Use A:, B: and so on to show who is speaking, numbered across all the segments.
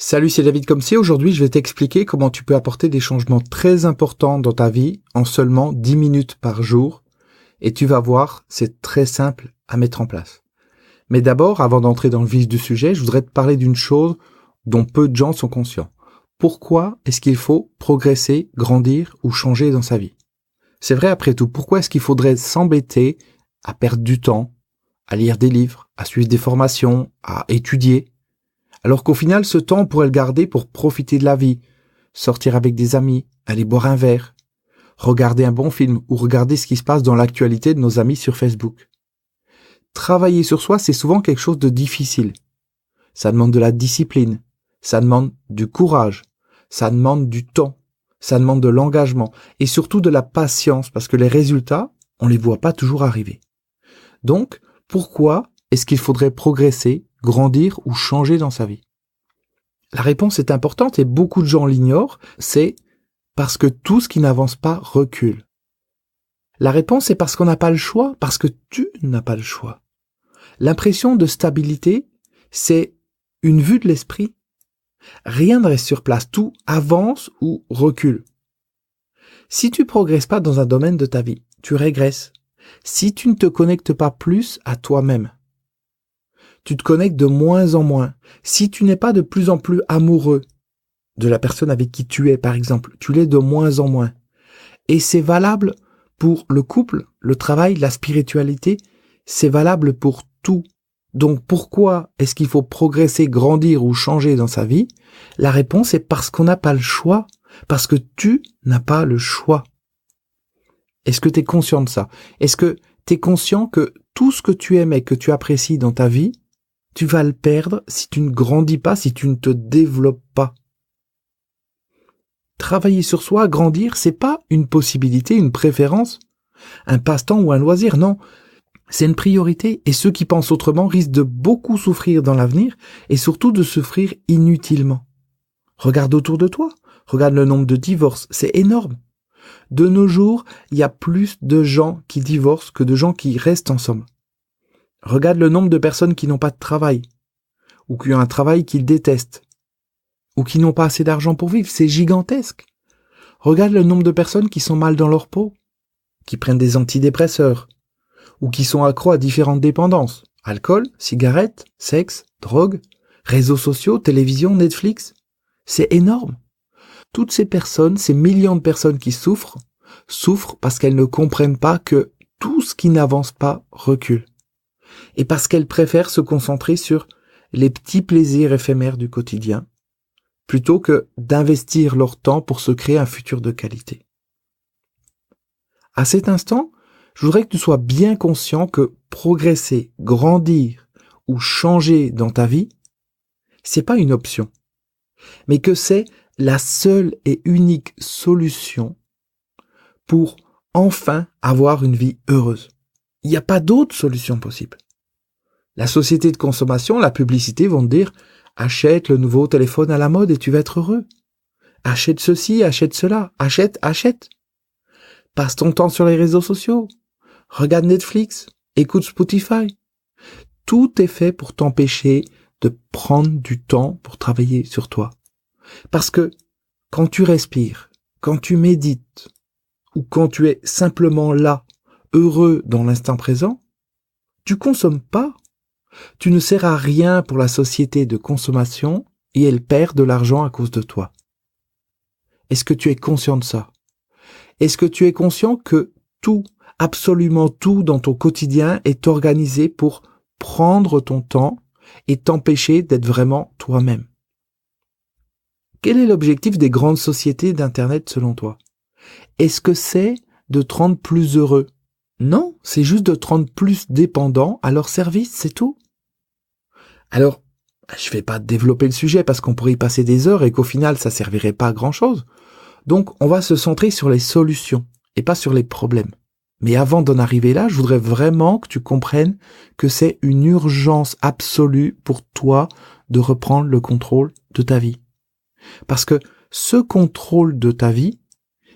A: Salut, c'est David Comsier. Aujourd'hui, je vais t'expliquer comment tu peux apporter des changements très importants dans ta vie en seulement 10 minutes par jour. Et tu vas voir, c'est très simple à mettre en place. Mais d'abord, avant d'entrer dans le vif du sujet, je voudrais te parler d'une chose dont peu de gens sont conscients. Pourquoi est-ce qu'il faut progresser, grandir ou changer dans sa vie? C'est vrai après tout, pourquoi est-ce qu'il faudrait s'embêter à perdre du temps, à lire des livres, à suivre des formations, à étudier? Alors qu'au final, ce temps, on pourrait le garder pour profiter de la vie, sortir avec des amis, aller boire un verre, regarder un bon film ou regarder ce qui se passe dans l'actualité de nos amis sur Facebook. Travailler sur soi, c'est souvent quelque chose de difficile. Ça demande de la discipline, ça demande du courage, ça demande du temps, ça demande de l'engagement et surtout de la patience parce que les résultats, on les voit pas toujours arriver. Donc, pourquoi est-ce qu'il faudrait progresser, grandir ou changer dans sa vie? La réponse est importante et beaucoup de gens l'ignorent, c'est parce que tout ce qui n'avance pas recule. La réponse est parce qu'on n'a pas le choix, parce que tu n'as pas le choix. L'impression de stabilité, c'est une vue de l'esprit. Rien ne reste sur place, tout avance ou recule. Si tu progresses pas dans un domaine de ta vie, tu régresses. Si tu ne te connectes pas plus à toi-même, tu te connectes de moins en moins. Si tu n'es pas de plus en plus amoureux de la personne avec qui tu es, par exemple, tu l'es de moins en moins. Et c'est valable pour le couple, le travail, la spiritualité, c'est valable pour tout. Donc pourquoi est-ce qu'il faut progresser, grandir ou changer dans sa vie? La réponse est parce qu'on n'a pas le choix, parce que tu n'as pas le choix. Est-ce que tu es conscient de ça? Est-ce que tu es conscient que tout ce que tu aimes et que tu apprécies dans ta vie, tu vas le perdre si tu ne grandis pas, si tu ne te développes pas? Travailler sur soi, grandir, c'est pas une possibilité, une préférence, un passe-temps ou un loisir, non. C'est une priorité et ceux qui pensent autrement risquent de beaucoup souffrir dans l'avenir et surtout de souffrir inutilement. Regarde autour de toi, regarde le nombre de divorces, c'est énorme. De nos jours, il y a plus de gens qui divorcent que de gens qui restent ensemble. Regarde le nombre de personnes qui n'ont pas de travail, ou qui ont un travail qu'ils détestent, ou qui n'ont pas assez d'argent pour vivre, c'est gigantesque. Regarde le nombre de personnes qui sont mal dans leur peau, qui prennent des antidépresseurs, ou qui sont accros à différentes dépendances, alcool, cigarettes, sexe, drogue, réseaux sociaux, télévision, Netflix. C'est énorme. Toutes ces personnes, ces millions de personnes qui souffrent parce qu'elles ne comprennent pas que tout ce qui n'avance pas recule. Et parce qu'elles préfèrent se concentrer sur les petits plaisirs éphémères du quotidien, plutôt que d'investir leur temps pour se créer un futur de qualité. À cet instant, je voudrais que tu sois bien conscient que progresser, grandir ou changer dans ta vie, c'est pas une option, mais que c'est la seule et unique solution pour enfin avoir une vie heureuse. Il n'y a pas d'autre solution possible. La société de consommation, la publicité vont te dire « Achète le nouveau téléphone à la mode et tu vas être heureux. Achète ceci, achète cela, achète. Passe ton temps sur les réseaux sociaux. Regarde Netflix, écoute Spotify. » Tout est fait pour t'empêcher de prendre du temps pour travailler sur toi. Parce que quand tu respires, quand tu médites, ou quand tu es simplement là, heureux dans l'instant présent, tu consommes pas. Tu ne sers à rien pour la société de consommation et elle perd de l'argent à cause de toi. Est-ce que tu es conscient de ça? Est-ce que tu es conscient que tout, absolument tout dans ton quotidien est organisé pour prendre ton temps et t'empêcher d'être vraiment toi-même? Quel est l'objectif des grandes sociétés d'Internet selon toi? Est-ce que c'est de te rendre plus heureux? Non, c'est juste de te rendre plus dépendant à leur service, c'est tout. Alors, je vais pas développer le sujet parce qu'on pourrait y passer des heures et qu'au final, ça servirait pas à grand chose. Donc, on va se centrer sur les solutions et pas sur les problèmes. Mais avant d'en arriver là, je voudrais vraiment que tu comprennes que c'est une urgence absolue pour toi de reprendre le contrôle de ta vie. Parce que ce contrôle de ta vie,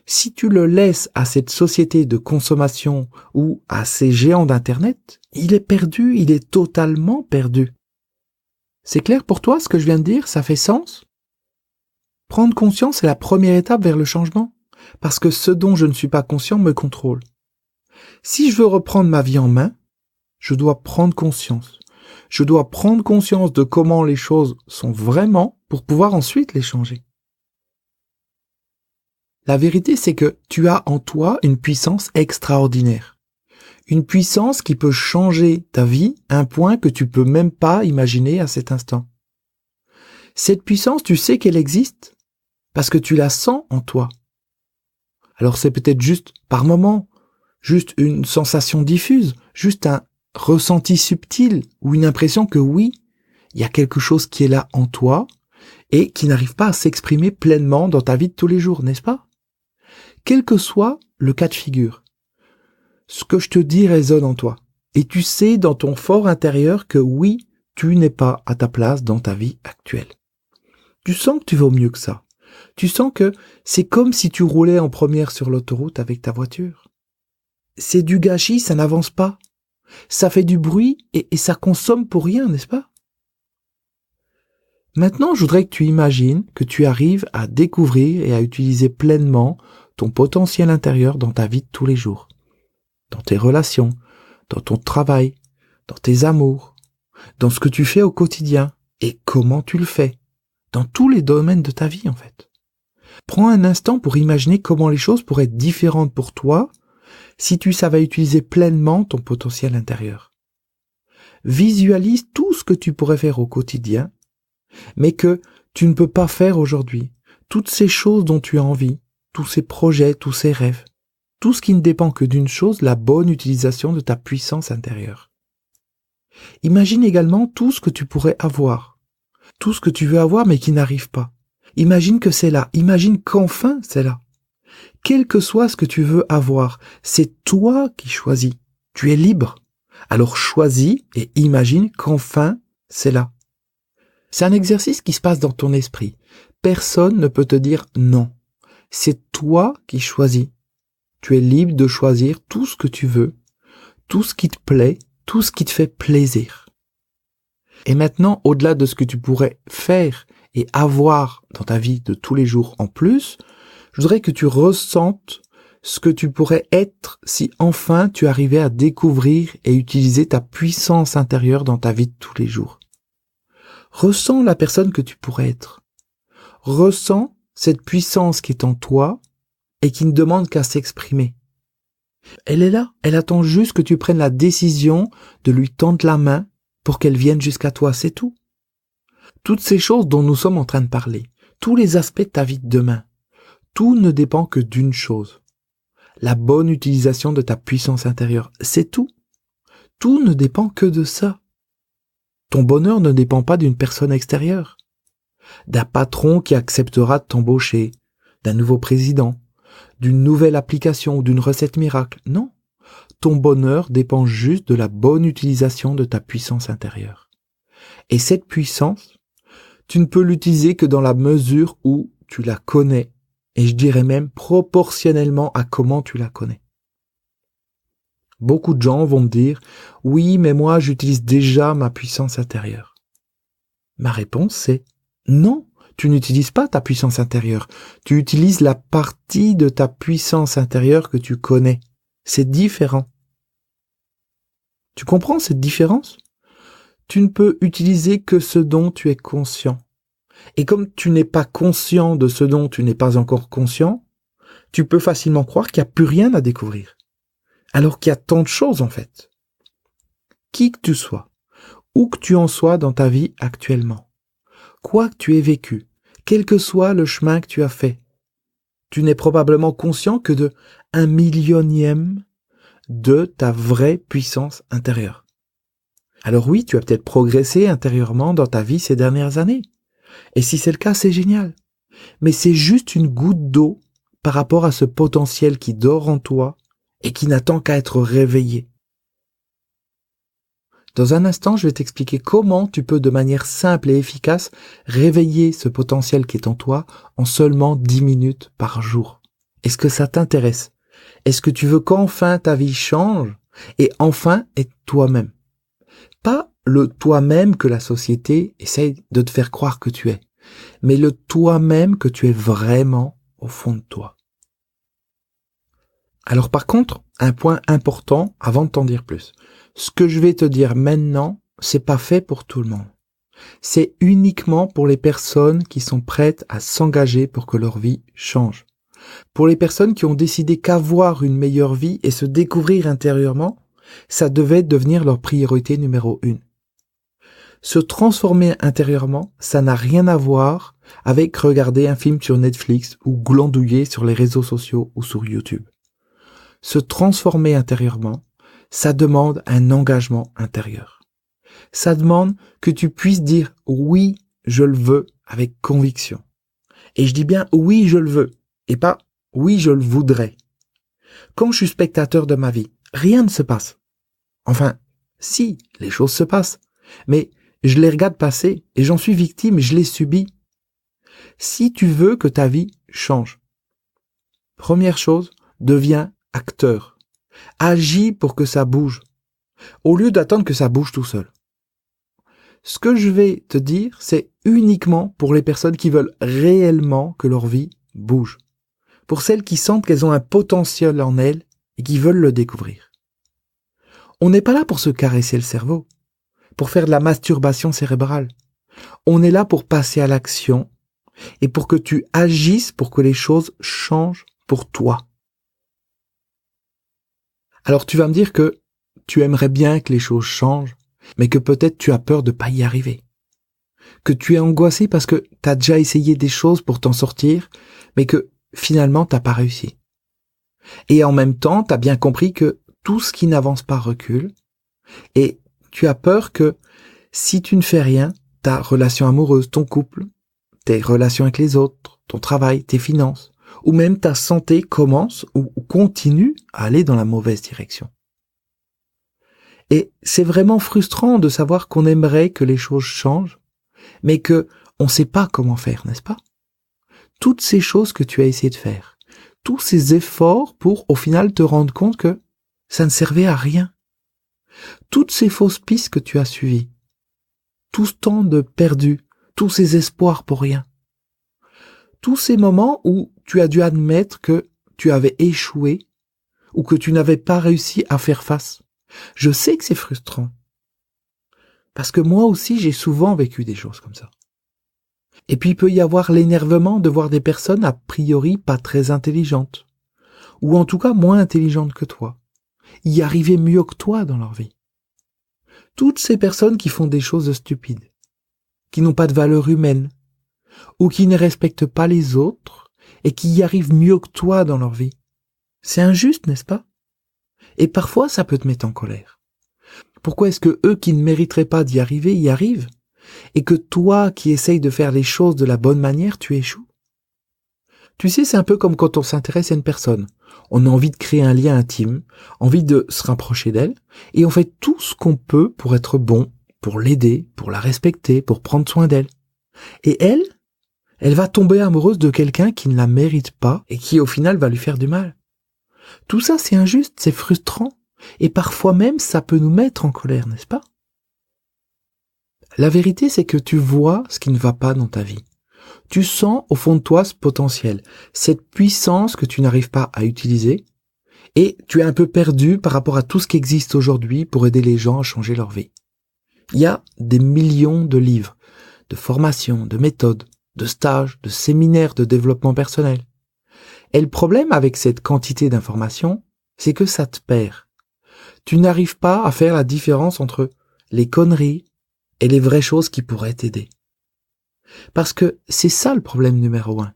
A: si tu le laisses à cette société de consommation ou à ces géants d'Internet, il est perdu, il est totalement perdu. C'est clair pour toi ce que je viens de dire? Ça fait sens? Prendre conscience est la première étape vers le changement, parce que ce dont je ne suis pas conscient me contrôle. Si je veux reprendre ma vie en main, je dois prendre conscience. Je dois prendre conscience de comment les choses sont vraiment pour pouvoir ensuite les changer. La vérité, c'est que tu as en toi une puissance extraordinaire. Une puissance qui peut changer ta vie à un point que tu peux même pas imaginer à cet instant. Cette puissance, tu sais qu'elle existe parce que tu la sens en toi. Alors c'est peut-être juste par moment, juste une sensation diffuse, juste un ressenti subtil ou une impression que oui, il y a quelque chose qui est là en toi et qui n'arrive pas à s'exprimer pleinement dans ta vie de tous les jours, n'est-ce pas? Quel que soit le cas de figure, ce que je te dis résonne en toi. Et tu sais dans ton fort intérieur que oui, tu n'es pas à ta place dans ta vie actuelle. Tu sens que tu vaux mieux que ça. Tu sens que c'est comme si tu roulais en première sur l'autoroute avec ta voiture. C'est du gâchis, ça n'avance pas. Ça fait du bruit et ça consomme pour rien, n'est-ce pas? Maintenant, je voudrais que tu imagines que tu arrives à découvrir et à utiliser pleinement ton potentiel intérieur dans ta vie de tous les jours. Dans tes relations, dans ton travail, dans tes amours, dans ce que tu fais au quotidien et comment tu le fais, dans tous les domaines de ta vie en fait. Prends un instant pour imaginer comment les choses pourraient être différentes pour toi si tu savais utiliser pleinement ton potentiel intérieur. Visualise tout ce que tu pourrais faire au quotidien, mais que tu ne peux pas faire aujourd'hui. Toutes ces choses dont tu as envie, tous ces projets, tous ces rêves. Tout ce qui ne dépend que d'une chose, la bonne utilisation de ta puissance intérieure. Imagine également tout ce que tu pourrais avoir. Tout ce que tu veux avoir mais qui n'arrive pas. Imagine que c'est là. Imagine qu'enfin c'est là. Quel que soit ce que tu veux avoir, c'est toi qui choisis. Tu es libre. Alors choisis et imagine qu'enfin c'est là. C'est un exercice qui se passe dans ton esprit. Personne ne peut te dire non. C'est toi qui choisis. Tu es libre de choisir tout ce que tu veux, tout ce qui te plaît, tout ce qui te fait plaisir. Et maintenant, au-delà de ce que tu pourrais faire et avoir dans ta vie de tous les jours en plus, je voudrais que tu ressentes ce que tu pourrais être si enfin tu arrivais à découvrir et utiliser ta puissance intérieure dans ta vie de tous les jours. Ressens la personne que tu pourrais être. Ressens cette puissance qui est en toi et qui ne demande qu'à s'exprimer. Elle est là, elle attend juste que tu prennes la décision de lui tendre la main pour qu'elle vienne jusqu'à toi, c'est tout. Toutes ces choses dont nous sommes en train de parler, tous les aspects de ta vie de demain, tout ne dépend que d'une chose. La bonne utilisation de ta puissance intérieure, c'est tout. Tout ne dépend que de ça. Ton bonheur ne dépend pas d'une personne extérieure, d'un patron qui acceptera de t'embaucher, d'un nouveau président, d'une nouvelle application ou d'une recette miracle. Non, ton bonheur dépend juste de la bonne utilisation de ta puissance intérieure. Et cette puissance, tu ne peux l'utiliser que dans la mesure où tu la connais, et je dirais même proportionnellement à comment tu la connais. Beaucoup de gens vont me dire « Oui, mais moi j'utilise déjà ma puissance intérieure. » Ma réponse c'est « Non ». Tu n'utilises pas ta puissance intérieure, tu utilises la partie de ta puissance intérieure que tu connais. C'est différent. Tu comprends cette différence? Tu ne peux utiliser que ce dont tu es conscient. Et comme tu n'es pas conscient de ce dont tu n'es pas encore conscient, tu peux facilement croire qu'il n'y a plus rien à découvrir. Alors qu'il y a tant de choses en fait. Qui que tu sois, où que tu en sois dans ta vie actuellement, quoi que tu aies vécu, quel que soit le chemin que tu as fait, tu n'es probablement conscient que de 1/100000e de ta vraie puissance intérieure. Alors oui, tu as peut-être progressé intérieurement dans ta vie ces dernières années. Et si c'est le cas, c'est génial. Mais c'est juste une goutte d'eau par rapport à ce potentiel qui dort en toi et qui n'attend qu'à être réveillé. Dans un instant, je vais t'expliquer comment tu peux de manière simple et efficace réveiller ce potentiel qui est en toi en seulement 10 minutes par jour. Est-ce que ça t'intéresse? Est-ce que tu veux qu'enfin ta vie change et enfin être toi-même? Pas le toi-même que la société essaye de te faire croire que tu es, mais le toi-même que tu es vraiment au fond de toi. Alors par contre, un point important avant de t'en dire plus. Ce que je vais te dire maintenant, c'est pas fait pour tout le monde. C'est uniquement pour les personnes qui sont prêtes à s'engager pour que leur vie change. Pour les personnes qui ont décidé qu'avoir une meilleure vie et se découvrir intérieurement, ça devait devenir leur priorité numéro 1. Se transformer intérieurement, ça n'a rien à voir avec regarder un film sur Netflix ou glandouiller sur les réseaux sociaux ou sur YouTube. Se transformer intérieurement, ça demande un engagement intérieur. Ça demande que tu puisses dire oui, je le veux avec conviction. Et je dis bien oui, je le veux et pas oui, je le voudrais. Quand je suis spectateur de ma vie, rien ne se passe. Enfin, si, les choses se passent, mais je les regarde passer et j'en suis victime, je les subis. Si tu veux que ta vie change, première chose, deviens acteur. Agis pour que ça bouge, au lieu d'attendre que ça bouge tout seul. Ce que je vais te dire, c'est uniquement pour les personnes qui veulent réellement que leur vie bouge. Pour celles qui sentent qu'elles ont un potentiel en elles et qui veulent le découvrir. On n'est pas là pour se caresser le cerveau, pour faire de la masturbation cérébrale. On est là pour passer à l'action et pour que tu agisses pour que les choses changent pour toi. Alors tu vas me dire que tu aimerais bien que les choses changent, mais que peut-être tu as peur de pas y arriver. Que tu es angoissé parce que tu as déjà essayé des choses pour t'en sortir, mais que finalement t'as pas réussi. Et en même temps, tu as bien compris que tout ce qui n'avance pas recule, et tu as peur que si tu ne fais rien, ta relation amoureuse, ton couple, tes relations avec les autres, ton travail, tes finances, ou même ta santé commence ou continue à aller dans la mauvaise direction. Et c'est vraiment frustrant de savoir qu'on aimerait que les choses changent, mais que on ne sait pas comment faire, n'est-ce pas? Toutes ces choses que tu as essayé de faire, tous ces efforts pour au final te rendre compte que ça ne servait à rien. Toutes ces fausses pistes que tu as suivies, tout ce temps de perdu, tous ces espoirs pour rien. Tous ces moments où tu as dû admettre que tu avais échoué ou que tu n'avais pas réussi à faire face. Je sais que c'est frustrant. Parce que moi aussi, j'ai souvent vécu des choses comme ça. Et puis il peut y avoir l'énervement de voir des personnes a priori pas très intelligentes, ou en tout cas moins intelligentes que toi, y arriver mieux que toi dans leur vie. Toutes ces personnes qui font des choses stupides, qui n'ont pas de valeur humaine, ou qui ne respectent pas les autres, et qui y arrivent mieux que toi dans leur vie. C'est injuste, n'est-ce pas? Et parfois ça peut te mettre en colère. Pourquoi est-ce que eux qui ne mériteraient pas d'y arriver, y arrivent? Et que toi qui essayes de faire les choses de la bonne manière, tu échoues? Tu sais, c'est un peu comme quand on s'intéresse à une personne. On a envie de créer un lien intime, envie de se rapprocher d'elle, et on fait tout ce qu'on peut pour être bon, pour l'aider, pour la respecter, pour prendre soin d'elle. Et elle va tomber amoureuse de quelqu'un qui ne la mérite pas et qui au final va lui faire du mal. Tout ça, c'est injuste, c'est frustrant, et parfois même ça peut nous mettre en colère, n'est-ce pas? La vérité, c'est que tu vois ce qui ne va pas dans ta vie. Tu sens au fond de toi ce potentiel, cette puissance que tu n'arrives pas à utiliser, et tu es un peu perdu par rapport à tout ce qui existe aujourd'hui pour aider les gens à changer leur vie. Il y a des millions de livres, de formations, de méthodes, de stages, de séminaires de développement personnel. Et le problème avec cette quantité d'informations, c'est que ça te perd. Tu n'arrives pas à faire la différence entre les conneries et les vraies choses qui pourraient t'aider. Parce que c'est ça le problème numéro 1.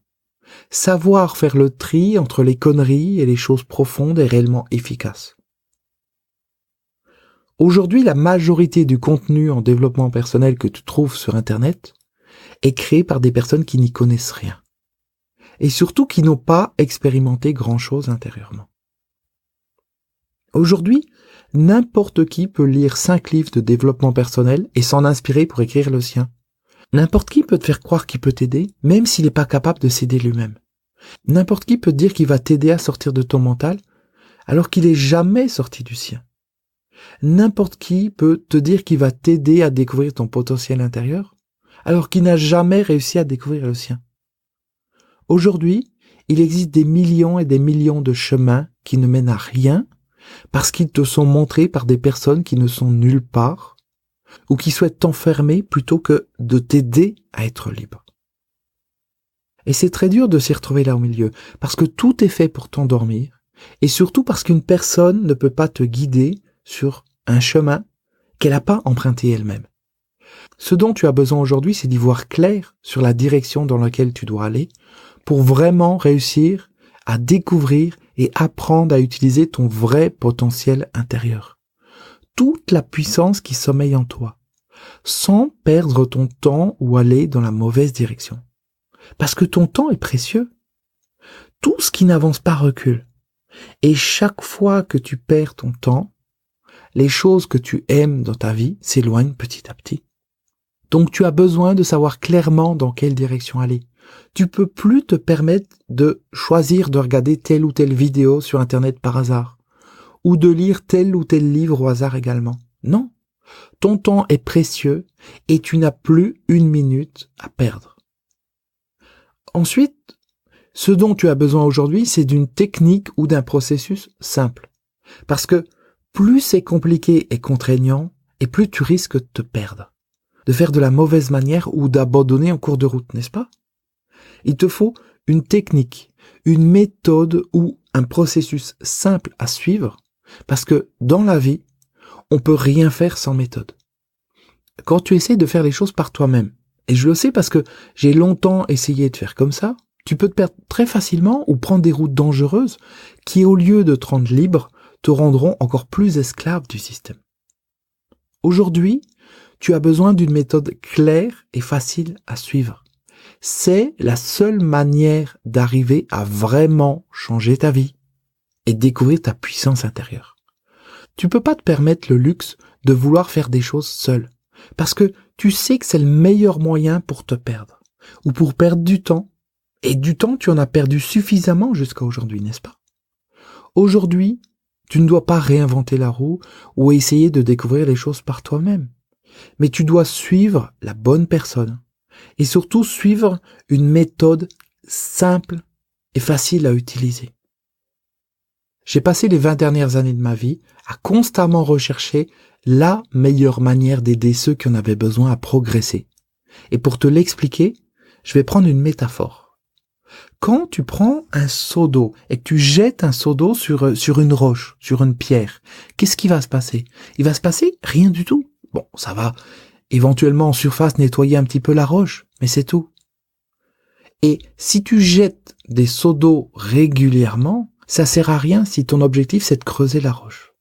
A: Savoir faire le tri entre les conneries et les choses profondes et réellement efficaces. Aujourd'hui, la majorité du contenu en développement personnel que tu trouves sur Internet est créé par des personnes qui n'y connaissent rien. Et surtout qui n'ont pas expérimenté grand-chose intérieurement. Aujourd'hui, n'importe qui peut lire 5 livres de développement personnel et s'en inspirer pour écrire le sien. N'importe qui peut te faire croire qu'il peut t'aider, même s'il n'est pas capable de s'aider lui-même. N'importe qui peut te dire qu'il va t'aider à sortir de ton mental, alors qu'il n'est jamais sorti du sien. N'importe qui peut te dire qu'il va t'aider à découvrir ton potentiel intérieur, alors qu'il n'a jamais réussi à découvrir le sien. Aujourd'hui, il existe des millions et des millions de chemins qui ne mènent à rien parce qu'ils te sont montrés par des personnes qui ne sont nulle part ou qui souhaitent t'enfermer plutôt que de t'aider à être libre. Et c'est très dur de s'y retrouver là au milieu parce que tout est fait pour t'endormir et surtout parce qu'une personne ne peut pas te guider sur un chemin qu'elle n'a pas emprunté elle-même. Ce dont tu as besoin aujourd'hui, c'est d'y voir clair sur la direction dans laquelle tu dois aller pour vraiment réussir à découvrir et apprendre à utiliser ton vrai potentiel intérieur. Toute la puissance qui sommeille en toi, sans perdre ton temps ou aller dans la mauvaise direction. Parce que ton temps est précieux. Tout ce qui n'avance pas recule. Et chaque fois que tu perds ton temps, les choses que tu aimes dans ta vie s'éloignent petit à petit. Donc tu as besoin de savoir clairement dans quelle direction aller. Tu peux plus te permettre de choisir de regarder telle ou telle vidéo sur Internet par hasard, ou de lire tel ou tel livre au hasard également. Non, ton temps est précieux et tu n'as plus une minute à perdre. Ensuite, ce dont tu as besoin aujourd'hui, c'est d'une technique ou d'un processus simple. Parce que plus c'est compliqué et contraignant, et plus tu risques de te perdre, de faire de la mauvaise manière ou d'abandonner en cours de route, n'est-ce pas? Il te faut une technique, une méthode ou un processus simple à suivre, parce que dans la vie, on peut rien faire sans méthode. Quand tu essaies de faire les choses par toi-même, et je le sais parce que j'ai longtemps essayé de faire comme ça, tu peux te perdre très facilement ou prendre des routes dangereuses qui, au lieu de te rendre libre, te rendront encore plus esclave du système. Aujourd'hui, tu as besoin d'une méthode claire et facile à suivre. C'est la seule manière d'arriver à vraiment changer ta vie et découvrir ta puissance intérieure. Tu peux pas te permettre le luxe de vouloir faire des choses seul, parce que tu sais que c'est le meilleur moyen pour te perdre, ou pour perdre du temps, et du temps tu en as perdu suffisamment jusqu'à aujourd'hui, n'est-ce pas? Aujourd'hui, tu ne dois pas réinventer la roue ou essayer de découvrir les choses par toi-même, mais tu dois suivre la bonne personne, et surtout suivre une méthode simple et facile à utiliser. J'ai passé les 20 dernières années de ma vie à constamment rechercher la meilleure manière d'aider ceux qui en avaient besoin à progresser. Et pour te l'expliquer, je vais prendre une métaphore. Quand tu prends un seau d'eau et que tu jettes un seau d'eau sur une roche, sur une pierre, qu'est-ce qui va se passer? Il va se passer rien du tout. Bon, ça va éventuellement en surface nettoyer un petit peu la roche, mais c'est tout. Et si tu jettes des seaux d'eau régulièrement, ça sert à rien si ton objectif c'est de creuser la roche.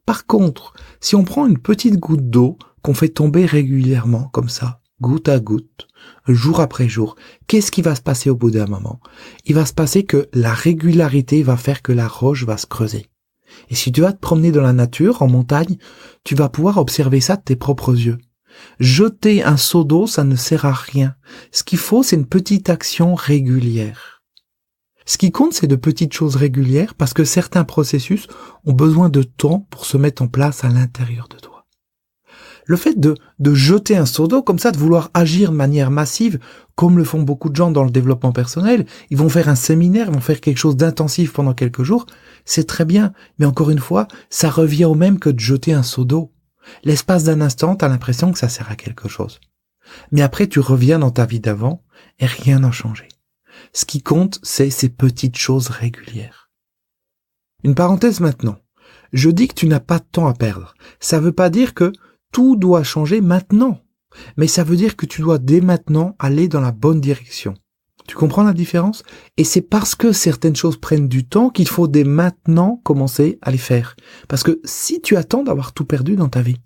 A: Par contre, si on prend une petite goutte d'eau qu'on fait tomber régulièrement, comme ça, goutte à goutte, jour après jour, qu'est-ce qui va se passer au bout d'un moment? Il va se passer que la régularité va faire que la roche va se creuser. Et si tu vas te promener dans la nature, en montagne, tu vas pouvoir observer ça de tes propres yeux. Jeter un seau d'eau, ça ne sert à rien. Ce qu'il faut, c'est une petite action régulière. Ce qui compte, c'est de petites choses régulières parce que certains processus ont besoin de temps pour se mettre en place à l'intérieur de toi. Le fait de jeter un seau d'eau comme ça, de vouloir agir de manière massive, comme le font beaucoup de gens dans le développement personnel, ils vont faire un séminaire, ils vont faire quelque chose d'intensif pendant quelques jours, c'est très bien, mais encore une fois, ça revient au même que de jeter un seau d'eau. L'espace d'un instant, t'as l'impression que ça sert à quelque chose. Mais après, tu reviens dans ta vie d'avant et rien n'a changé. Ce qui compte, c'est ces petites choses régulières. Une parenthèse maintenant. Je dis que tu n'as pas de temps à perdre. Ça veut pas dire que tout doit changer maintenant. Mais ça veut dire que tu dois dès maintenant aller dans la bonne direction. Tu comprends la différence? Et c'est parce que certaines choses prennent du temps qu'il faut dès maintenant commencer à les faire. Parce que si tu attends d'avoir tout perdu dans ta vie,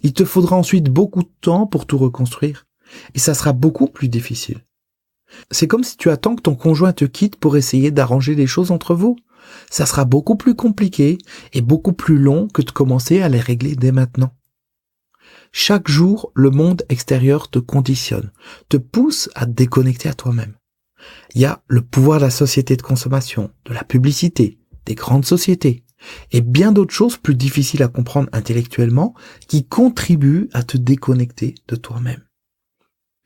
A: il te faudra ensuite beaucoup de temps pour tout reconstruire. Et ça sera beaucoup plus difficile. C'est comme si tu attends que ton conjoint te quitte pour essayer d'arranger les choses entre vous. Ça sera beaucoup plus compliqué et beaucoup plus long que de commencer à les régler dès maintenant. Chaque jour, le monde extérieur te conditionne, te pousse à te déconnecter à toi-même. Il y a le pouvoir de la société de consommation, de la publicité, des grandes sociétés, et bien d'autres choses plus difficiles à comprendre intellectuellement qui contribuent à te déconnecter de toi-même.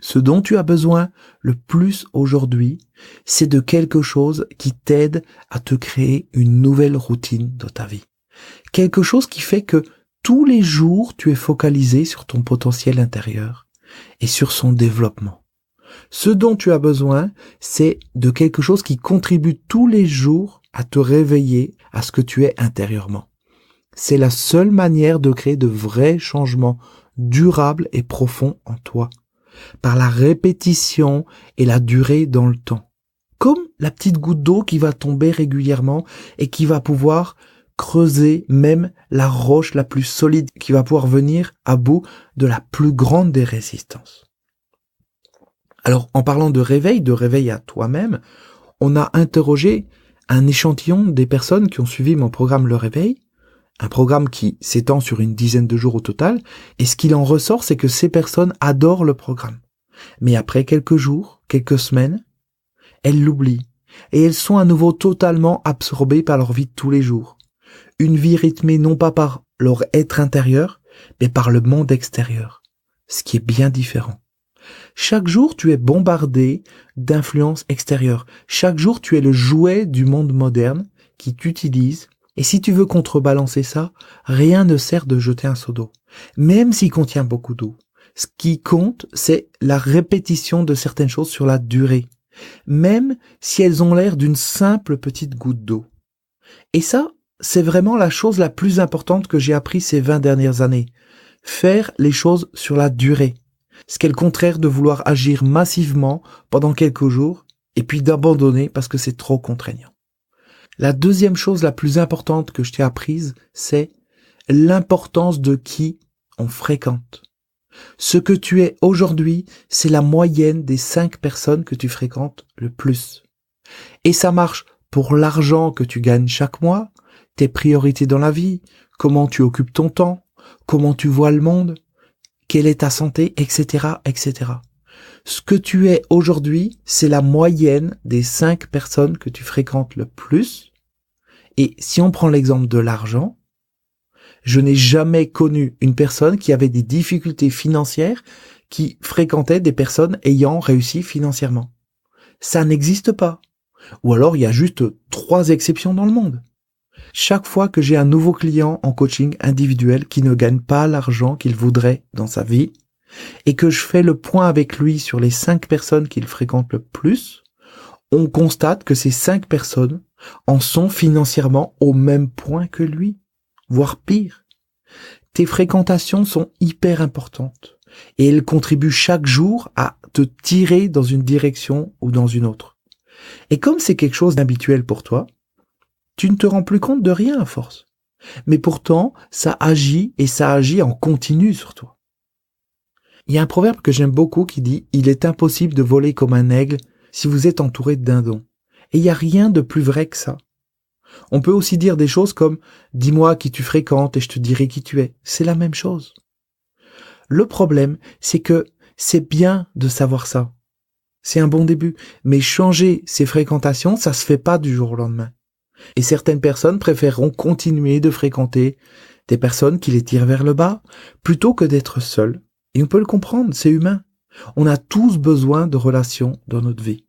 A: Ce dont tu as besoin le plus aujourd'hui, c'est de quelque chose qui t'aide à te créer une nouvelle routine dans ta vie. Quelque chose qui fait que tous les jours, tu es focalisé sur ton potentiel intérieur et sur son développement. Ce dont tu as besoin, c'est de quelque chose qui contribue tous les jours à te réveiller à ce que tu es intérieurement. C'est la seule manière de créer de vrais changements durables et profonds en toi, par la répétition et la durée dans le temps. Comme la petite goutte d'eau qui va tomber régulièrement et qui va pouvoir creuser même la roche la plus solide, qui va pouvoir venir à bout de la plus grande des résistances. Alors, en parlant de réveil à toi-même, on a interrogé un échantillon des personnes qui ont suivi mon programme Le Réveil, un programme qui s'étend sur une dizaine de jours au total, et ce qu'il en ressort, c'est que ces personnes adorent le programme. Mais après quelques jours, quelques semaines, elles l'oublient, et elles sont à nouveau totalement absorbées par leur vie de tous les jours. Une vie rythmée non pas par leur être intérieur, mais par le monde extérieur, ce qui est bien différent. Chaque jour, tu es bombardé d'influences extérieures. Chaque jour, tu es le jouet du monde moderne qui t'utilise. Et si tu veux contrebalancer ça, rien ne sert de jeter un seau d'eau, même s'il contient beaucoup d'eau. Ce qui compte, c'est la répétition de certaines choses sur la durée, même si elles ont l'air d'une simple petite goutte d'eau. Et ça, c'est vraiment la chose la plus importante que j'ai appris ces 20 dernières années. Faire les choses sur la durée. Ce qui est le contraire de vouloir agir massivement pendant quelques jours et puis d'abandonner parce que c'est trop contraignant. La deuxième chose la plus importante que je t'ai apprise, c'est l'importance de qui on fréquente. Ce que tu es aujourd'hui, c'est la moyenne des 5 personnes que tu fréquentes le plus. Et ça marche pour l'argent que tu gagnes chaque mois, tes priorités dans la vie, comment tu occupes ton temps, comment tu vois le monde, quelle est ta santé, etc., etc. Ce que tu es aujourd'hui, c'est la moyenne des 5 personnes que tu fréquentes le plus. Et si on prend l'exemple de l'argent, je n'ai jamais connu une personne qui avait des difficultés financières qui fréquentait des personnes ayant réussi financièrement. Ça n'existe pas. Ou alors il y a juste 3 exceptions dans le monde. Chaque fois que j'ai un nouveau client en coaching individuel qui ne gagne pas l'argent qu'il voudrait dans sa vie et que je fais le point avec lui sur les 5 personnes qu'il fréquente le plus, on constate que ces 5 personnes en sont financièrement au même point que lui, voire pire. Tes fréquentations sont hyper importantes et elles contribuent chaque jour à te tirer dans une direction ou dans une autre. Et comme c'est quelque chose d'habituel pour toi, tu ne te rends plus compte de rien à force. Mais pourtant, ça agit et ça agit en continu sur toi. Il y a un proverbe que j'aime beaucoup qui dit « Il est impossible de voler comme un aigle si vous êtes entouré de dindons ». Et il n'y a rien de plus vrai que ça. On peut aussi dire des choses comme « Dis-moi qui tu fréquentes et je te dirai qui tu es ». C'est la même chose. Le problème, c'est que c'est bien de savoir ça. C'est un bon début. Mais changer ses fréquentations, ça se fait pas du jour au lendemain. Et certaines personnes préféreront continuer de fréquenter des personnes qui les tirent vers le bas, plutôt que d'être seules. Et on peut le comprendre, c'est humain. On a tous besoin de relations dans notre vie.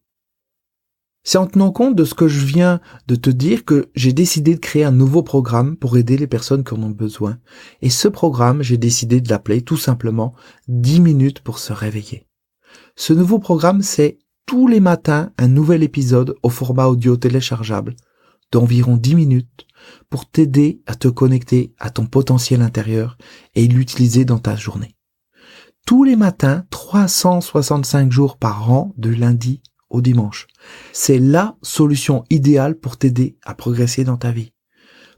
A: C'est en tenant compte de ce que je viens de te dire que j'ai décidé de créer un nouveau programme pour aider les personnes qui en ont besoin. Et ce programme, j'ai décidé de l'appeler tout simplement 10 minutes pour se réveiller. Ce nouveau programme, c'est tous les matins un nouvel épisode au format audio téléchargeable d'environ 10 minutes pour t'aider à te connecter à ton potentiel intérieur et l'utiliser dans ta journée. Tous les matins, 365 jours par an, de lundi au dimanche. C'est la solution idéale pour t'aider à progresser dans ta vie.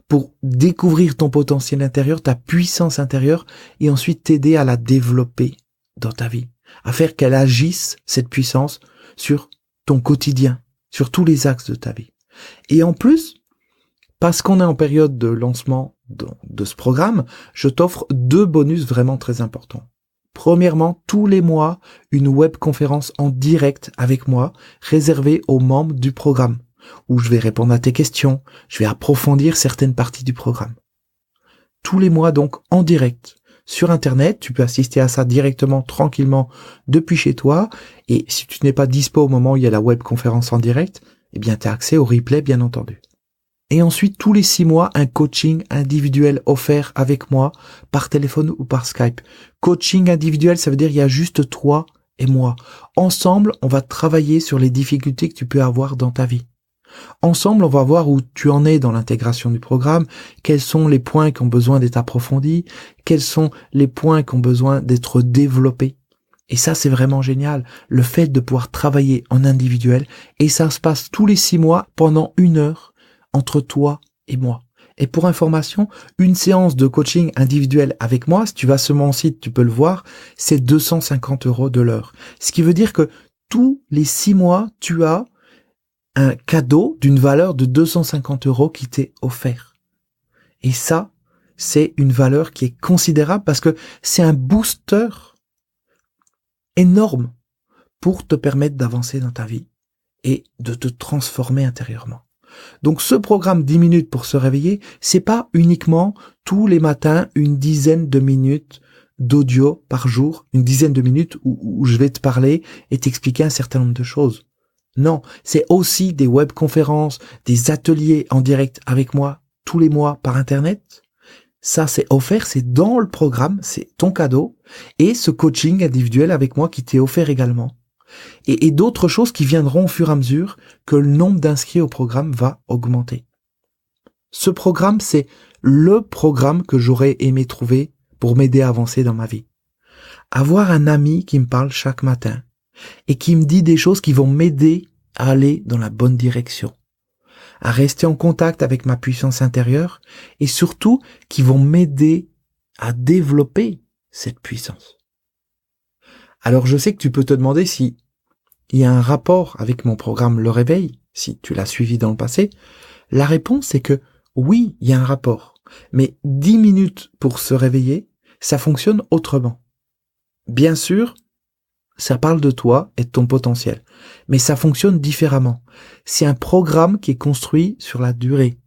A: Pour découvrir ton potentiel intérieur, ta puissance intérieure, et ensuite t'aider à la développer dans ta vie. À faire qu'elle agisse, cette puissance, sur ton quotidien, sur tous les axes de ta vie. Et en plus, parce qu'on est en période de lancement de ce programme, je t'offre 2 bonus vraiment très importants. Premièrement, tous les mois, une webconférence en direct avec moi, réservée aux membres du programme, où je vais répondre à tes questions, je vais approfondir certaines parties du programme. Tous les mois donc en direct, sur Internet. Tu peux assister à ça directement, tranquillement, depuis chez toi. Et si tu n'es pas dispo au moment où il y a la webconférence en direct, eh bien, tu as accès au replay, bien entendu. Et ensuite, tous les 6 mois, un coaching individuel offert avec moi, par téléphone ou par Skype. Coaching individuel, ça veut dire il y a juste toi et moi. Ensemble, on va travailler sur les difficultés que tu peux avoir dans ta vie. Ensemble, on va voir où tu en es dans l'intégration du programme, quels sont les points qui ont besoin d'être approfondis, quels sont les points qui ont besoin d'être développés. Et ça, c'est vraiment génial, le fait de pouvoir travailler en individuel. Et ça se passe tous les 6 mois pendant 1 heure entre toi et moi. Et pour information, une séance de coaching individuel avec moi, si tu vas sur mon site, tu peux le voir, c'est 250 € de l'heure. Ce qui veut dire que tous les 6 mois, tu as un cadeau d'une valeur de 250 € qui t'est offert. Et ça, c'est une valeur qui est considérable parce que c'est un booster énorme pour te permettre d'avancer dans ta vie et de te transformer intérieurement. Donc ce programme 10 minutes pour se réveiller, c'est pas uniquement tous les matins une dizaine de minutes d'audio par jour, une dizaine de minutes où je vais te parler et t'expliquer un certain nombre de choses. Non, c'est aussi des webconférences, des ateliers en direct avec moi tous les mois par Internet. Ça, c'est offert, c'est dans le programme, c'est ton cadeau. Et ce coaching individuel avec moi qui t'est offert également. Et d'autres choses qui viendront au fur et à mesure que le nombre d'inscrits au programme va augmenter. Ce programme, c'est le programme que j'aurais aimé trouver pour m'aider à avancer dans ma vie. Avoir un ami qui me parle chaque matin et qui me dit des choses qui vont m'aider à aller dans la bonne direction, à rester en contact avec ma puissance intérieure et surtout qui vont m'aider à développer cette puissance. Alors je sais que tu peux te demander si il y a un rapport avec mon programme Le Réveil, si tu l'as suivi dans le passé. La réponse est que oui, il y a un rapport. Mais 10 minutes pour se réveiller, ça fonctionne autrement. Bien sûr, ça parle de toi et de ton potentiel, mais ça fonctionne différemment. C'est un programme qui est construit sur la durée.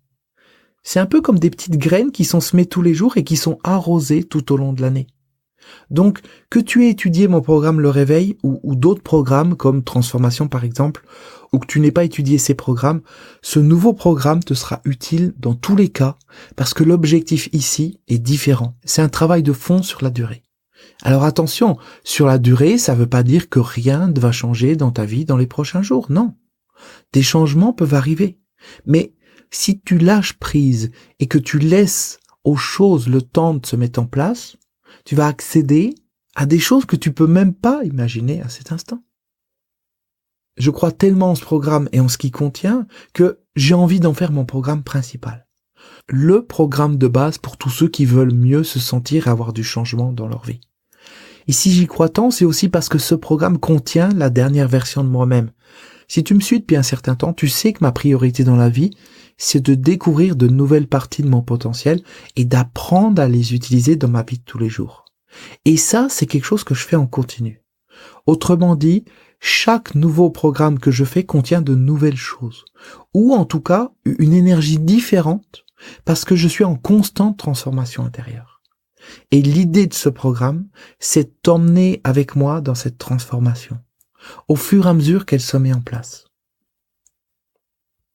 A: C'est un peu comme des petites graines qui sont semées tous les jours et qui sont arrosées tout au long de l'année. Donc, que tu aies étudié mon programme Le Réveil ou d'autres programmes comme Transformation par exemple, ou que tu n'aies pas étudié ces programmes, ce nouveau programme te sera utile dans tous les cas parce que l'objectif ici est différent. C'est un travail de fond sur la durée. Alors attention, sur la durée, ça ne veut pas dire que rien ne va changer dans ta vie dans les prochains jours, non. Des changements peuvent arriver. Mais si tu lâches prise et que tu laisses aux choses le temps de se mettre en place, tu vas accéder à des choses que tu peux même pas imaginer à cet instant. Je crois tellement en ce programme et en ce qu'il contient que j'ai envie d'en faire mon programme principal. Le programme de base pour tous ceux qui veulent mieux se sentir et avoir du changement dans leur vie. Et si j'y crois tant, c'est aussi parce que ce programme contient la dernière version de moi-même. Si tu me suis depuis un certain temps, tu sais que ma priorité dans la vie, c'est de découvrir de nouvelles parties de mon potentiel et d'apprendre à les utiliser dans ma vie de tous les jours. Et ça, c'est quelque chose que je fais en continu. Autrement dit, chaque nouveau programme que je fais contient de nouvelles choses, ou en tout cas une énergie différente, parce que je suis en constante transformation intérieure. Et l'idée de ce programme, c'est de t'emmener avec moi dans cette transformation, au fur et à mesure qu'elle se met en place.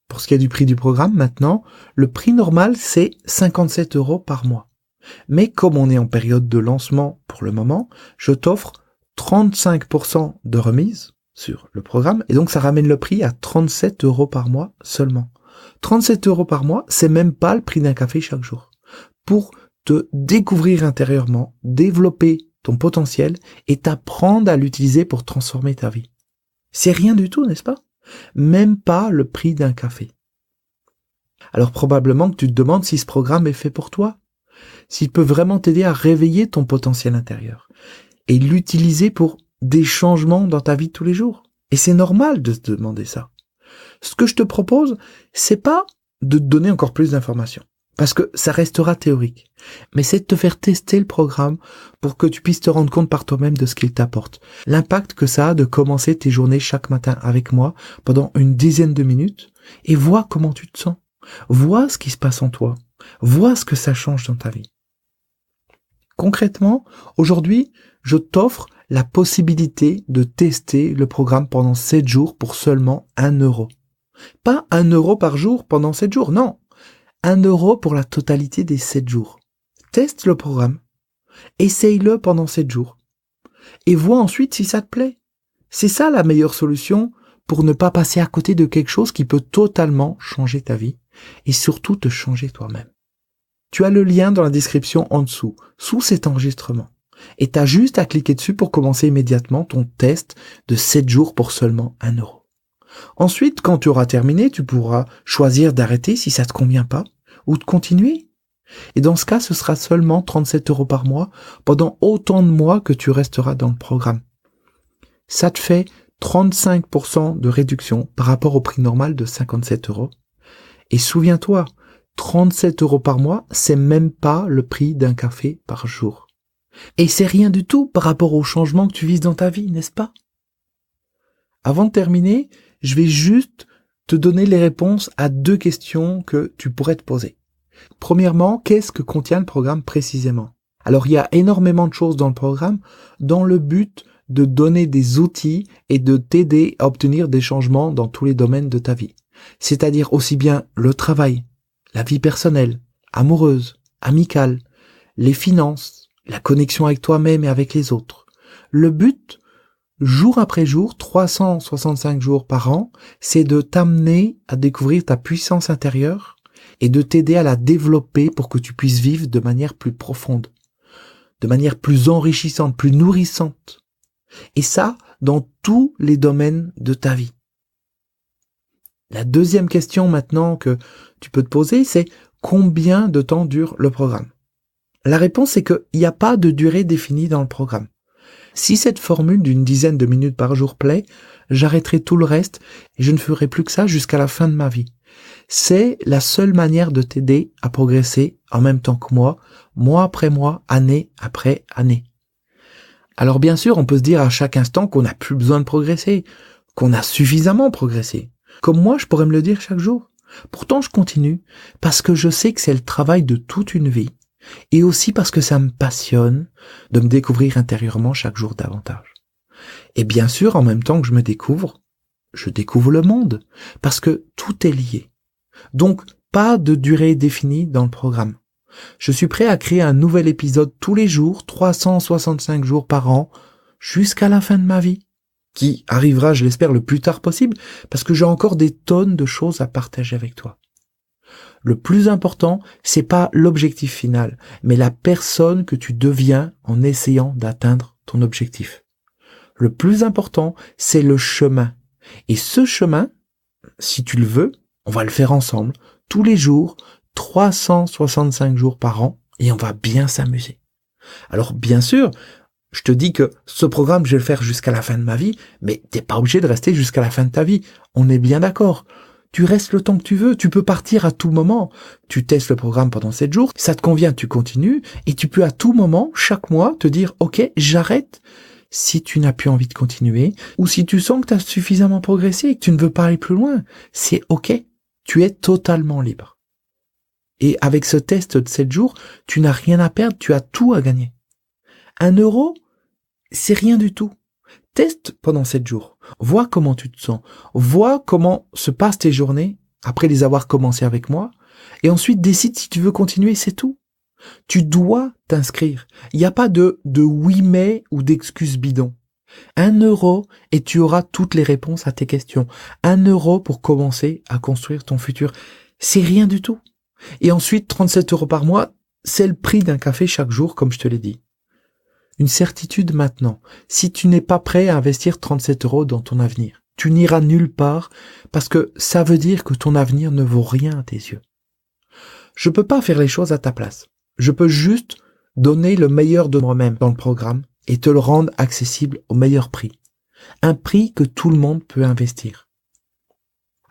A: Pour ce qui est du prix du programme, maintenant, le prix normal, c'est 57 € par mois. Mais comme on est en période de lancement pour le moment, je t'offre 35% de remise sur le programme, et donc ça ramène le prix à 37 € par mois seulement. 37 € par mois, c'est même pas le prix d'un café chaque jour. Pour te découvrir intérieurement, développer ton potentiel et t'apprendre à l'utiliser pour transformer ta vie. C'est rien du tout, n'est-ce pas? Même pas le prix d'un café. Alors probablement que tu te demandes si ce programme est fait pour toi, s'il peut vraiment t'aider à réveiller ton potentiel intérieur et l'utiliser pour des changements dans ta vie de tous les jours. Et c'est normal de te demander ça. Ce que je te propose, c'est pas de te donner encore plus d'informations, parce que ça restera théorique, mais c'est de te faire tester le programme pour que tu puisses te rendre compte par toi-même de ce qu'il t'apporte. L'impact que ça a de commencer tes journées chaque matin avec moi pendant une dizaine de minutes et vois comment tu te sens. Vois ce qui se passe en toi. Vois ce que ça change dans ta vie. Concrètement, aujourd'hui, je t'offre la possibilité de tester le programme pendant 7 jours pour seulement 1 €. Pas 1 € par jour pendant 7 jours, non. 1 € pour la totalité des 7 jours. Teste le programme. Essaye-le pendant 7 jours. Et vois ensuite si ça te plaît. C'est ça la meilleure solution pour ne pas passer à côté de quelque chose qui peut totalement changer ta vie et surtout te changer toi-même. Tu as le lien dans la description en dessous, sous cet enregistrement. Et tu as juste à cliquer dessus pour commencer immédiatement ton test de 7 jours pour seulement 1 €. Ensuite, quand tu auras terminé, tu pourras choisir d'arrêter si ça te convient pas ou de continuer. Et dans ce cas, ce sera seulement 37 € par mois pendant autant de mois que tu resteras dans le programme. Ça te fait 35% de réduction par rapport au prix normal de 57 €. Et souviens-toi, 37 € par mois, c'est même pas le prix d'un café par jour. Et c'est rien du tout par rapport au changement que tu vises dans ta vie, n'est-ce pas? Avant de terminer, je vais juste te donner les réponses à 2 questions que tu pourrais te poser. Premièrement, qu'est-ce que contient le programme précisément? Alors, il y a énormément de choses dans le programme dans le but de donner des outils et de t'aider à obtenir des changements dans tous les domaines de ta vie. C'est-à-dire aussi bien le travail, la vie personnelle, amoureuse, amicale, les finances, la connexion avec toi-même et avec les autres. Le but, jour après jour, 365 jours par an, c'est de t'amener à découvrir ta puissance intérieure et de t'aider à la développer pour que tu puisses vivre de manière plus profonde, de manière plus enrichissante, plus nourrissante. Et ça, dans tous les domaines de ta vie. La deuxième question maintenant que tu peux te poser, c'est combien de temps dure le programme? La réponse, c'est qu'il n'y a pas de durée définie dans le programme. Si cette formule d'une dizaine de minutes par jour plaît, j'arrêterai tout le reste et je ne ferai plus que ça jusqu'à la fin de ma vie. C'est la seule manière de t'aider à progresser en même temps que moi, mois après mois, année après année. Alors bien sûr, on peut se dire à chaque instant qu'on n'a plus besoin de progresser, qu'on a suffisamment progressé. Comme moi, je pourrais me le dire chaque jour. Pourtant, je continue parce que je sais que c'est le travail de toute une vie et aussi parce que ça me passionne de me découvrir intérieurement chaque jour davantage. Et bien sûr, en même temps que je découvre le monde parce que tout est lié. Donc, pas de durée définie dans le programme. Je suis prêt à créer un nouvel épisode tous les jours, 365 jours par an, jusqu'à la fin de ma vie, qui arrivera, je l'espère, le plus tard possible, parce que j'ai encore des tonnes de choses à partager avec toi. Le plus important, c'est pas l'objectif final, mais la personne que tu deviens en essayant d'atteindre ton objectif. Le plus important, c'est le chemin. Et ce chemin, si tu le veux, on va le faire ensemble, tous les jours, 365 jours par an, et on va bien s'amuser. Alors bien sûr, je te dis que ce programme, je vais le faire jusqu'à la fin de ma vie, mais t'es pas obligé de rester jusqu'à la fin de ta vie. On est bien d'accord. Tu restes le temps que tu veux, tu peux partir à tout moment. Tu testes le programme pendant 7 jours, ça te convient, tu continues, et tu peux à tout moment, chaque mois, te dire, ok, j'arrête si tu n'as plus envie de continuer, ou si tu sens que tu as suffisamment progressé et que tu ne veux pas aller plus loin. C'est ok, tu es totalement libre. Et avec ce test de 7 jours, tu n'as rien à perdre, tu as tout à gagner. 1 €, c'est rien du tout. Teste pendant 7 jours. Vois comment tu te sens. Vois comment se passent tes journées après les avoir commencées avec moi. Et ensuite, décide si tu veux continuer, c'est tout. Tu dois t'inscrire. Il n'y a pas de oui mais ou d'excuses bidons. 1 € et tu auras toutes les réponses à tes questions. 1 € pour commencer à construire ton futur. C'est rien du tout. Et ensuite, 37 € par mois, c'est le prix d'un café chaque jour, comme je te l'ai dit. Une certitude maintenant, si tu n'es pas prêt à investir 37 € dans ton avenir, tu n'iras nulle part parce que ça veut dire que ton avenir ne vaut rien à tes yeux. Je peux pas faire les choses à ta place. Je peux juste donner le meilleur de moi-même dans le programme et te le rendre accessible au meilleur prix. Un prix que tout le monde peut investir.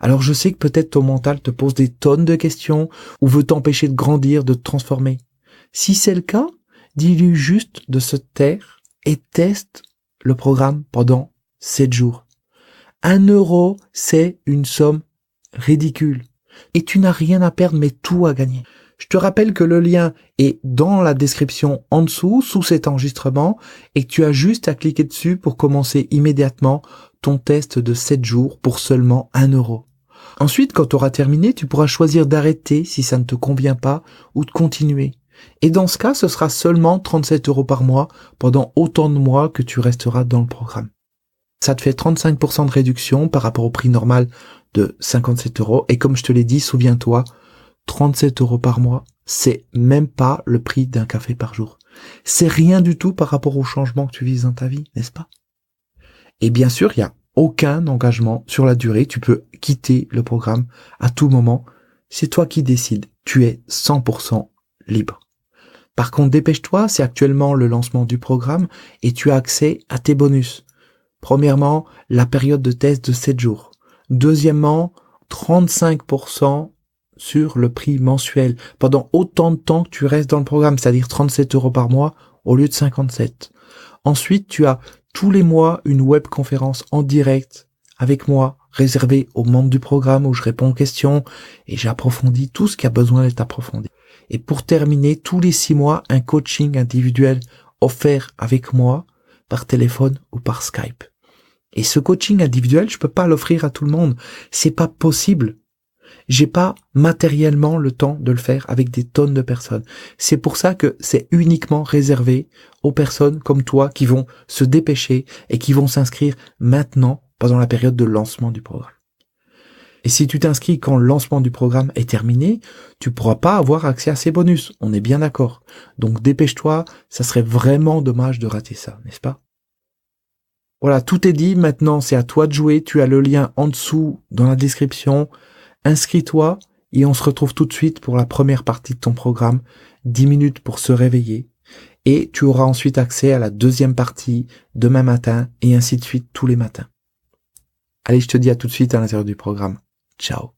A: Alors je sais que peut-être ton mental te pose des tonnes de questions ou veut t'empêcher de grandir, de te transformer. Si c'est le cas, dis-lui juste de se taire et teste le programme pendant 7 jours. 1 €, c'est une somme ridicule. Et tu n'as rien à perdre mais tout à gagner. Je te rappelle que le lien est dans la description en dessous, sous cet enregistrement, et que tu as juste à cliquer dessus pour commencer immédiatement ton test de 7 jours pour seulement 1 euro. Ensuite, quand tu auras terminé, tu pourras choisir d'arrêter si ça ne te convient pas ou de continuer. Et dans ce cas, ce sera seulement 37 euros par mois pendant autant de mois que tu resteras dans le programme. Ça te fait 35% de réduction par rapport au prix normal de 57 euros. Et comme je te l'ai dit, souviens-toi, 37 euros par mois, c'est même pas le prix d'un café par jour. C'est rien du tout par rapport au changement que tu vises dans ta vie, n'est-ce pas? Et bien sûr, il n'y a aucun engagement sur la durée. Tu peux quitter le programme à tout moment. C'est toi qui décides. Tu es 100% libre. Par contre, dépêche-toi, c'est actuellement le lancement du programme et tu as accès à tes bonus. Premièrement, la période de test de 7 jours. Deuxièmement, 35% sur le prix mensuel pendant autant de temps que tu restes dans le programme, c'est-à-dire 37 euros par mois au lieu de 57. Ensuite, tu as tous les mois une webconférence en direct avec moi, réservée aux membres du programme où je réponds aux questions et j'approfondis tout ce qui a besoin d'être approfondi. Et pour terminer, tous les 6 mois, un coaching individuel offert avec moi par téléphone ou par Skype. Et ce coaching individuel, je peux pas l'offrir à tout le monde. C'est pas possible. J'ai pas matériellement le temps de le faire avec des tonnes de personnes. C'est pour ça que c'est uniquement réservé aux personnes comme toi qui vont se dépêcher et qui vont s'inscrire maintenant pendant la période de lancement du programme. Et si tu t'inscris quand le lancement du programme est terminé, tu pourras pas avoir accès à ces bonus. On est bien d'accord. Donc dépêche-toi, ça serait vraiment dommage de rater ça, n'est-ce pas? Voilà, tout est dit. Maintenant, c'est à toi de jouer. Tu as le lien en dessous dans la description. Inscris-toi et on se retrouve tout de suite pour la première partie de ton programme. 10 minutes pour se réveiller. Et tu auras ensuite accès à la deuxième partie demain matin et ainsi de suite tous les matins. Allez, je te dis à tout de suite à l'intérieur du programme. Ciao.